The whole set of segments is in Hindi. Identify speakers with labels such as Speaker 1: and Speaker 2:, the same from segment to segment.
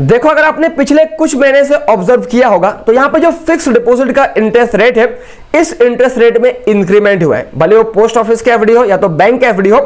Speaker 1: देखो, अगर आपने पिछले कुछ महीने से ऑब्जर्व किया होगा तो यहां पे जो फिक्स डिपॉजिट का इंटरेस्ट रेट है, इस इंटरेस्ट रेट में इंक्रीमेंट हुआ है। भले वो पोस्ट ऑफिस के एफडी हो या तो बैंक के एफडी हो,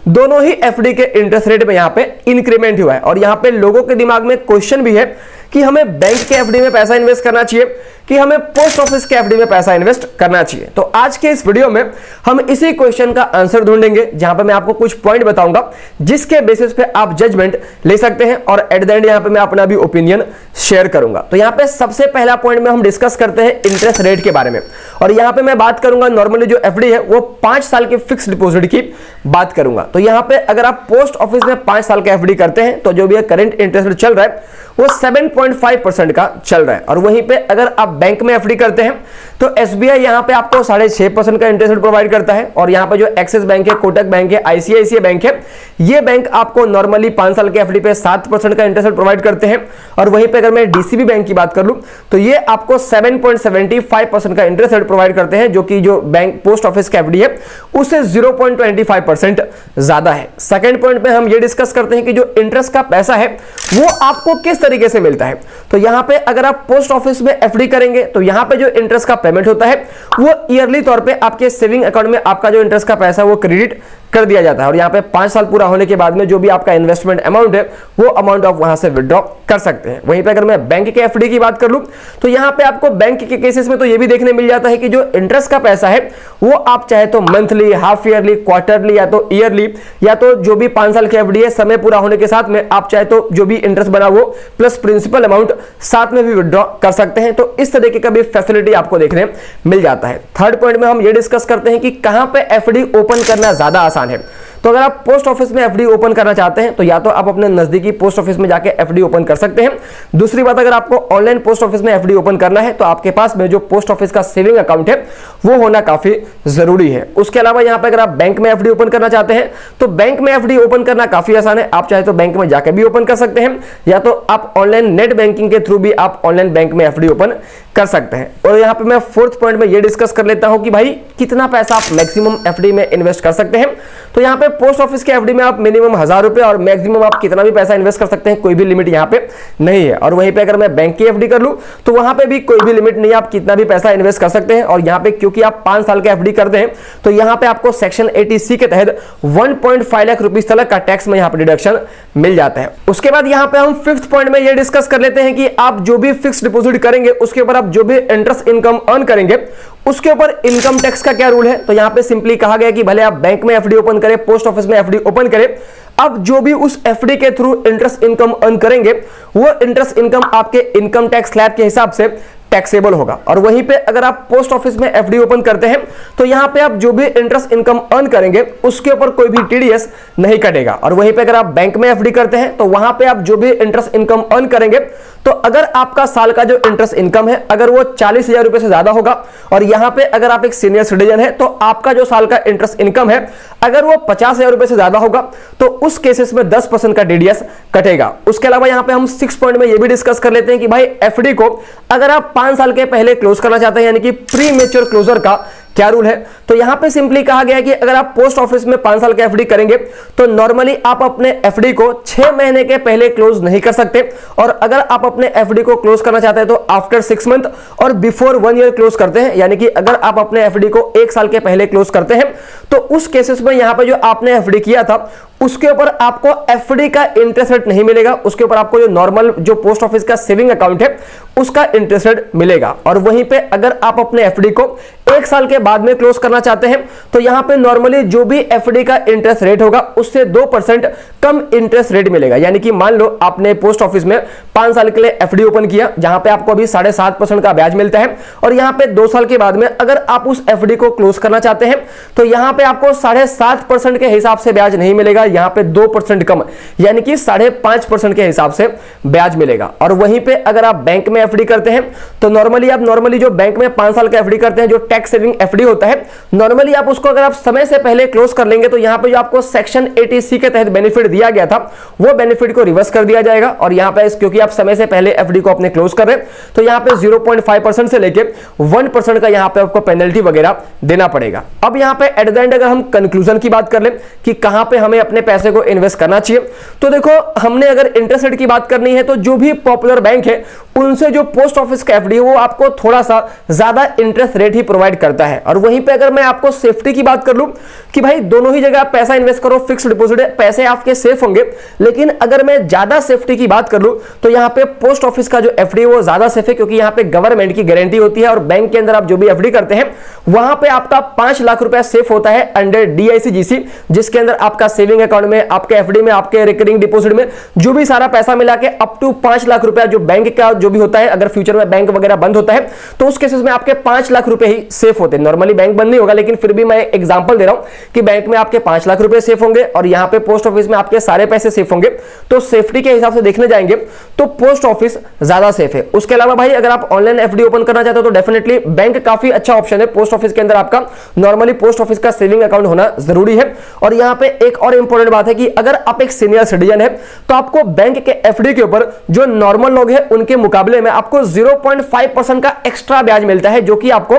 Speaker 1: दोनों ही एफडी के इंटरेस्ट रेट में यहां पे इंक्रीमेंट हुआ है। और यहां पे लोगों के दिमाग में क्वेश्चन भी है कि हमें बैंक के एफडी में पैसा इन्वेस्ट करना चाहिए कि हमें पोस्ट ऑफिस के एफडी में पैसा इन्वेस्ट करना चाहिए। तो आज के इस वीडियो में हम इसी क्वेश्चन का आंसर ढूंढेंगे, जहां पे मैं आपको कुछ पॉइंट बताऊंगा जिसके बेसिस पे आप जजमेंट ले सकते हैं और एट द एंड यहां पे मैं अपना भी ओपिनियन शेयर करूंगा। तो यहां पे सबसे पहला पॉइंट में हम डिस्कस करते हैं इंटरेस्ट रेट के बारे में, और यहां पे मैं बात करूंगा नॉर्मली जो एफडी है वो 5 साल के फिक्स डिपॉजिट की बात करूंगा। तो यहां पे अगर आप पोस्ट ऑफिस में 5 साल का एफडी करते हैं तो जो भी करंट इंटरेस्ट रेट चल रहा है वो 7.5% का चल रहा है। और वहीं पे अगर आप बैंक में एफडी करते हैं तो एसबीआई यहां पे आपको 6.5% का इंटरेस्ट रेट प्रोवाइड करता है। और यहां पे जो एक्सिस बैंक है, कोटक बैंक है, आईसीआईसीआई बैंक है, ये बैंक आपको नॉर्मली 5 साल के एफडी पे 7% का इंटरेस्ट रेट प्रोवाइड करते हैं। और वहीं पे अगर मैं डीसीबी बैंक की बात कर लूं तो ये आपको 7.75% का इंटरेस्ट रेट प्रोवाइड करते हैं, जो कि जो बैंक पोस्ट ऑफिस का एफडी है उससे 0.25% ज्यादा है। सेकंड पॉइंट पे हम ये डिस्कस करते हैं कि जो इंटरेस्ट का पैसा है वो आपको किस तरीके से मिलता है। तो यहां पे अगर आप पोस्ट ऑफिस में एफडी करेंगे तो यहां पे जो इंटरेस्ट का पेमेंट होता है वो ईयरली तौर पे आपके सेविंग अकाउंट में आपका जो इंटरेस्ट का पैसा है वो क्रेडिट कर दिया जाता है। और यहाँ पे 5 साल पूरा होने के बाद में जो भी आपका इन्वेस्टमेंट अमाउंट है वो अमाउंट आप वहां से विड्रॉ कर सकते हैं। वहीं पे अगर मैं बैंक के एफडी की बात कर लूं तो यहाँ पे आपको बैंक के केसेस में तो ये भी देखने मिल जाता है कि जो इंटरेस्ट का पैसा है वो आप चाहे तो मंथली, हाफ ईयरली, क्वार्टरली या तो ईयरली या तो जो भी 5 साल की एफडी है समय पूरा होने के साथ में आप चाहे तो जो भी इंटरेस्ट बना वो प्लस प्रिंसिपल अमाउंट साथ में भी विड्रॉ कर सकते हैं। तो इस तरीके का भी फैसिलिटी आपको देखने मिल जाता है। थर्ड पॉइंट में हम ये डिस्कस करते हैं कि कहां पे एफडी ओपन करना ज्यादा आसान है। तो अगर आप पोस्ट ऑफिस में एफडी ओपन करना चाहते हैं तो या तो आप अपने नजदीकी पोस्ट ऑफिस में जाके एफडी ओपन कर सकते हैं। दूसरी बात, अगर आपको ऑनलाइन पोस्ट ऑफिस में एफडी ओपन करना है तो आपके पास में जो पोस्ट ऑफिस का सेविंग अकाउंट है वो होना काफी जरूरी है। उसके अलावा यहाँ पे अगर आप बैंक में एफडी ओपन करना चाहते हैं तो बैंक में एफडी ओपन करना काफी आसान है। आप चाहे तो बैंक में जाके भी ओपन कर सकते हैं या तो आप ऑनलाइन नेट बैंकिंग के थ्रू भी आप ऑनलाइन बैंक में एफडी ओपन कर सकते हैं। और यहाँ पे मैं फोर्थ पॉइंट में ये डिस्कस कर लेता हूं कि भाई कितना पैसा आप मैक्सिमम एफडी में इन्वेस्ट कर सकते हैं। तो यहाँ पे पोस्ट ऑफिस के एफडी में आप मिनिमम 1000 रुपए और मैक्सिमम आप कितना भी पैसा इन्वेस्ट कर सकते हैं, कोई भी लिमिट यहाँ पे नहीं है। और वहीं पे अगर मैं बैंक की एफडी कर लूं तो वहां पे भी कोई भी लिमिट नहीं है, आप कितना भी पैसा इन्वेस्ट कर सकते हैं। और यहाँ पे क्योंकि आप 5 साल के एफडी करते हैं तो यहाँ पे आपको सेक्शन 80C के तहत 1.5 लाख रुपीज तक का टैक्स में यहाँ पे डिडक्शन मिल जाता है। उसके बाद यहाँ पे हम फिफ्थ पॉइंट में ये डिस्कस कर लेते हैं कि आप जो भी फिक्स डिपॉजिट करेंगे उसके ऊपर आप जो भी इंटरेस्ट इनकम अर्न करेंगे उसके ऊपर इनकम टैक्स का क्या रूल है। तो यहां पे सिंपली कहा गया कि भले आप बैंक में एफडी ओपन करें, पोस्ट ऑफिस में एफडी ओपन करें, अब जो भी उस एफडी के थ्रू इंटरेस्ट इनकम अर्न करेंगे वो इंटरेस्ट इनकम आपके इनकम टैक्स स्लैब के हिसाब से टैक्सेबल होगा। और वहीं पे अगर आप पोस्ट ऑफिस में एफडी ओपन करते हैं तो यहां पे आप जो भी इंटरेस्ट इनकम अर्न करेंगे उसके ऊपर कोई भी टीडीएस नहीं कटेगा। और वहीं पे अगर आप बैंक में एफडी करते हैं तो वहां पे आप जो भी इंटरेस्ट इनकम अर्न करेंगे तो अगर आपका साल का जो इंटरेस्ट इनकम है अगर वो 40,000 रुपए से ज्यादा होगा और यहां पे अगर आप एक सीनियर सिटीजन है तो आपका जो साल का इंटरेस्ट इनकम है अगर वो 50,000 रुपए से ज्यादा होगा तो उस केसेस में 10% का टीडीएस कटेगा। उसके अलावा यहां पे हम 6 पॉइंट में ये भी डिस्कस कर लेते हैं कि भाई एफडी को अगर आप 5 साल के पहले क्लोज करना चाहते हैं यानी कि प्री मैच्योर क्लोजर का क्या रूल है। तो यहां पे सिंपली कहा गया है कि अगर आप पोस्ट ऑफिस में 5 साल का एफडी करेंगे तो नॉर्मली आप अपने एफडी को 6 महीने के पहले क्लोज नहीं कर सकते। और अगर आप अपने एफडी को क्लोज करना चाहते हैं तो आफ्टर 6 मंथ और बिफोर 1 ईयर क्लोज करते हैं। यानी कि अगर आप अपने एफडी को 1 साल के पहले क्लोज करते हैं तो उस केसेस में यहां पे जो आपने एफडी किया था उसके ऊपर आपको एफडी का इंटरेस्ट रेट नहीं मिलेगा, उसके ऊपर आपको जो नॉर्मल जो पोस्ट ऑफिस का सेविंग अकाउंट है उसका इंटरेस्ट रेट मिलेगा। और वहीं पे अगर आप अपने एफडी को 1 साल के बाद में क्लोज करना चाहते हैं तो यहां पे नॉर्मली जो भी एफडी का इंटरेस्ट रेट होगा उससे 2% कम इंटरेस्ट रेट मिलेगा। यानी कि मान लो आपने पोस्ट ऑफिस में 5 साल के लिए एफडी ओपन किया जहां पे आपको अभी 7.5% का ब्याज मिलता है और यहां पे 2 साल के बाद में अगर आप उस एफडी को क्लोज करना चाहते हैं तो यहां पे आपको 7.5% के हिसाब से ब्याज नहीं मिलेगा, यहां पे 2% कम यानी कि 5.5% के हिसाब से ब्याज मिलेगा। और वहीं पे अगर आप बैंक में एफडी करते हैं तो नॉर्मली जो बैंक में 5 साल का एफडी करते हैं जो टैक्स सेविंग एफडी होता है नॉर्मली आप उसको अगर आप समय से पहले क्लोज कर लेंगे तो यहां पे जो आपको सेक्शन 80C के तहत बेनिफिट दिया गया था वो बेनिफिट को रिवर्स कर दिया जाएगा। और यहां पे क्योंकि आप समय से पहले एफडी को अपने क्लोज कर रहे हैं तो यहां पे 0.5% से लेके 1% का यहां पे आपको पेनल्टी वगैरह देना पड़ेगा। अब यहां पे एट द एंड पॉइंट अगर हम कंक्लूजन की बात कर लें कि कहां पे हमें अपने पैसे को इन्वेस्ट करना चाहिए, तो देखो हमने अगर इंटरेस्ट रेट की बात करनी है तो जो भी पॉपुलर बैंक है उनसे जो पोस्ट ऑफिस का एफडी है वो आपको थोड़ा सा ज्यादा इंटरेस्ट रेट ही प्रोवाइड करता है। और वहीं पे अगर मैं आपको सेफ्टी की बात कर लूं कि भाई दोनों ही जगह आप पैसा इन्वेस्ट करो, फिक्स डिपॉजिट है, पैसे आपके सेफ होंगे। लेकिन अगर मैं ज्यादा सेफ्टी की बात कर लूं तो यहां पे पोस्ट ऑफिस का जो एफडी है वो ज्यादा सेफ है, क्योंकि यहां पे गवर्नमेंट की गारंटी होती है और बैंक के अंदर आप जो भी एफडी करते हैं वहां पे आपका 5 लाख रुपया सेफ होता है अंडर डीआईसीजीसी, जिसके अंदर आपका सेविंग अकाउंट में, आपके एफडी में, आपके रिकरिंग डिपॉजिट में जो भी सारा पैसा मिला के अप टू 5 लाख रुपया जो बैंक का जो भी होता है, अगर फ्यूचर में बैंक वगैरह बंद होता है तो उस केसेस में आपके 5 लाख रुपए ही सेफ होते हैं। नॉर्मली बैंक बंद नहीं होगा, लेकिन फिर भी मैं एग्जांपल दे रहा हूं कि बैंक में आपके 5 लाख रुपए सेफ होंगे और यहां पे पोस्ट ऑफिस में आपके सारे पैसे सेफ होंगे। तो सेफ्टी के हिसाब से देखने जाएंगे तो पोस्ट ऑफिस ज्यादा सेफ है। उसके अलावा भाई अगर आप ऑनलाइन एफडी ओपन करना चाहते हो तो डेफिनेटली बैंक काफी अच्छा ऑप्शन है। पोस्ट ऑफिस के अंदर आपका नॉर्मली पोस्ट ऑफिस का सेविंग अकाउंट होना जरूरी है। और यहां पे एक और इंपॉर्टेंट बात है कि अगर आप एक सीनियर सिटीजन है तो आपको बैंक के एफडी के ऊपर जो नॉर्मल लोग हैं उनके मुकाबले में आपको 0.5% का एक्स्ट्रा ब्याज मिलता है, जो कि आपको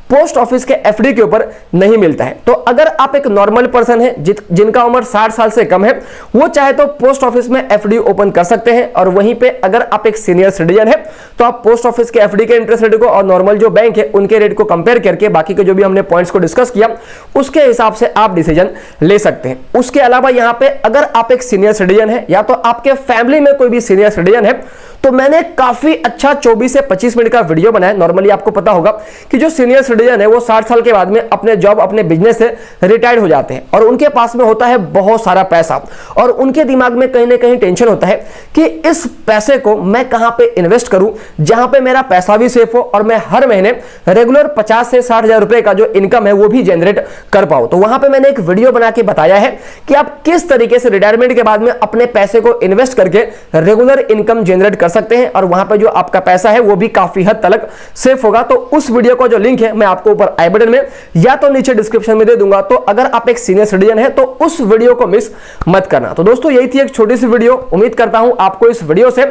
Speaker 1: पोस्ट ऑफिस के एफडी के ऊपर नहीं मिलता है। तो अगर आप एक नॉर्मल पर्सन है जिनका उम्र 60 साल से कम है, वो चाहे तो पोस्ट ऑफिस में एफडी ओपन कर सकते हैं। और वहीं पे अगर आप एक सीनियर सिटीजन है तो आप पोस्ट ऑफिस के एफडी के इंटरेस्ट रेट को और नॉर्मल जो बैंक है उनके रेट को कंपेयर करके बाकी के जो भी हमने पॉइंट्स को डिस्कस किया उसके हिसाब से आप डिसीजन ले सकते हैं। उसके अलावा यहां पे अगर आप एक सीनियर सिटीजन है या तो आपके फैमिली में कोई भी सीनियर सिटीजन है तो मैंने काफी अच्छा 24 से 25 मिनट का वीडियो बनाया। नॉर्मली आपको पता होगा कि जो सीनियर सिटीजन है वो 60 साल के बाद में अपने जॉब, अपने बिजनेस से रिटायर्ड हो जाते हैं और उनके पास में होता है बहुत सारा पैसा और उनके दिमाग में कहीं ना कहीं टेंशन होता है कि इस पैसे को मैं कहां पे इन्वेस्ट करूं जहां पे मेरा पैसा भी सेफ हो और मैं हर महीने रेगुलर 50 से 60 हजार रुपए का जो इनकम है वो भी जनरेट कर पाऊं। तो वहां पे मैंने एक वीडियो बना के बताया है कि आप किस तरीके से रिटायरमेंट के बाद में अपने पैसे को इन्वेस्ट करके रेगुलर इनकम जनरेट कर सकते हैं और वहां पे जो आपका पैसा है वो भी काफी हद तक सेफ होगा। तो उस वीडियो का जो लिंक है मैं आपको ऊपर आई बटन में या तो नीचे डिस्क्रिप्शन में दे दूंगा। तो अगर आप एक सीनियर सिटीजन है तो उस वीडियो को मिस मत करना। तो दोस्तों यही थी एक छोटी सी वीडियो। उम्मीद करता हूं आपको इस वीडियो से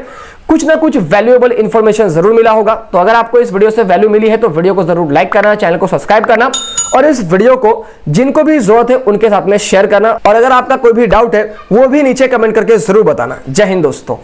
Speaker 1: कुछ ना कुछ वैल्यूएबल इंफॉर्मेशन जरूर मिला होगा। तो अगर आपको इस वीडियो से वैल्यू मिली है तो वीडियो को जरूर लाइक करना, चैनल को सब्सक्राइब करना और इस वीडियो को जिनको भी जरूरत है उनके साथ में शेयर करना। और अगर आपका कोई भी डाउट है वो भी नीचे कमेंट करके जरूर बताना। जय हिंद दोस्तों।